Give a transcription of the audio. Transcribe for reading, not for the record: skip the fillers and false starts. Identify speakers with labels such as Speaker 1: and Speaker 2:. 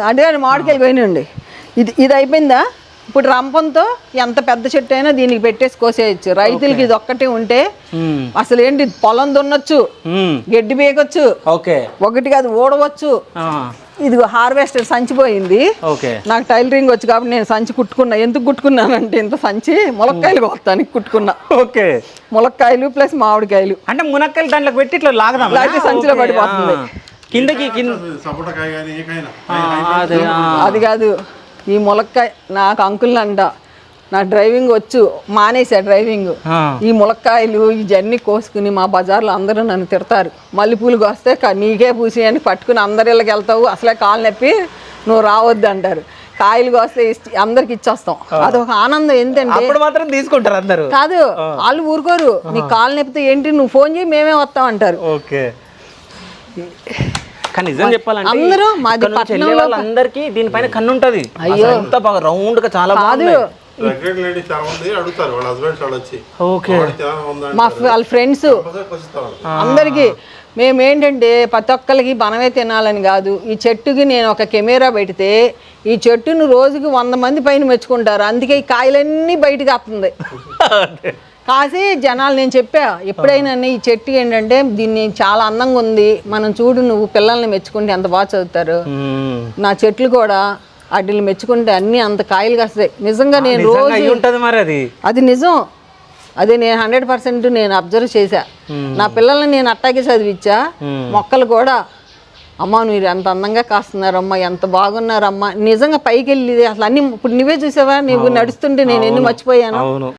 Speaker 1: అదే మామిడికాయలు పోయినండి. ఇది అయిపోయిందా? ఇప్పుడు రంపంతో ఎంత పెద్ద చెట్టు అయినా దీనికి పెట్టేసి కోసేయచ్చు. రైతులకి ఇది ఒక్కటే ఉంటే అసలు ఏంటి, పొలం దున్నొచ్చు, గడ్డి బీగొచ్చు, ఒకటి కాదు ఊడవచ్చు. ఇది హార్వెస్టర్ సంచిపోయింది. నాకు టైలరింగ్ వచ్చు కాబట్టి నేను సంచి కుట్టుకున్నా. ఎందుకు కుట్టుకున్నానంటే ఇంత సంచి ములక్కాయలు కొత్తానికి కుట్టుకున్నా. ములక్కాయలు ప్లస్ మామిడికాయలు
Speaker 2: అంటే మునక్కాయలు దాంట్లో పెట్టి ఇట్లా లాగితే
Speaker 1: సంచిలో పడిపోతుంది
Speaker 2: కిందకి.
Speaker 1: అది కాదు, ఈ ములక్కాయ నాకు అంకుల్ అంట, నా డ్రైవింగ్ వచ్చు, మానేసా డ్రైవింగ్. ఈ ములక్కాయలు ఈ జర్నీ కోసుకుని మా బజార్లో అందరూ నన్ను తిడతారు. మల్లెపూలు కోస్తే నీకే పూసి అని పట్టుకుని అందరి ఇళ్ళకి వెళ్తావు, అసలే కాలు నొప్పి, నువ్వు రావద్దు అంటారు. కాయలు కోస్తే అందరికి ఇచ్చేస్తాం. అదొక ఆనందం. ఏంటంటే
Speaker 2: మాత్రం తీసుకుంటారు అందరూ.
Speaker 1: కాదు, వాళ్ళు ఊరుకోరు. నీకు కాలు నొప్పితే ఏంటి, నువ్వు ఫోన్ చేయి, మేమే వస్తాం అంటారు.
Speaker 2: కానీ నిజం చెప్పాలంటే
Speaker 1: అందరూ మాది పట్టణంలో
Speaker 2: అందరికి దీనిపైన కన్ను ఉంటది. అయ్యో ఎంత బాగా రౌండ్ గా చాలా
Speaker 1: కాదు. మా వాళ్ళ ఫ్రెండ్స్ అందరికి మేమేంటంటే ప్రతి ఒక్కరికి బనమే తినాలని కాదు. ఈ చెట్టుకి నేను ఒక కెమెరా పెడితే ఈ చెట్టును రోజుకి 100 మంది పైన మెచ్చుకుంటారు. అందుకే ఈ కాయలన్నీ బయటకు వస్తుంది. కాసి జనాలు, నేను చెప్పా ఎప్పుడైనా ఈ చెట్టు ఏంటంటే దీన్ని చాలా అందంగా ఉంది, మనం చూడు, నువ్వు పిల్లల్ని మెచ్చుకుంటే ఎంత బాగా చదువుతారు. నా చెట్లు కూడా వాటిని మెచ్చుకుంటే అన్ని అంత కాయలు కాస్తాయి. నిజంగా నేను రోజు అది నిజం. అదే నేను 100% నేను అబ్జర్వ్ చేశా. నా పిల్లల్ని నేను అట్టాగే చదివిచ్చా. మొక్కలు కూడా, అమ్మ మీరు ఎంత అందంగా కాస్తున్నారమ్మా, ఎంత బాగున్నారమ్మా. నిజంగా పైకి వెళ్ళి అసలు అన్ని ఇప్పుడు నువ్వే చూసావా, నువ్వు నడుస్తుంటే నేను ఎన్ని మర్చిపోయాను.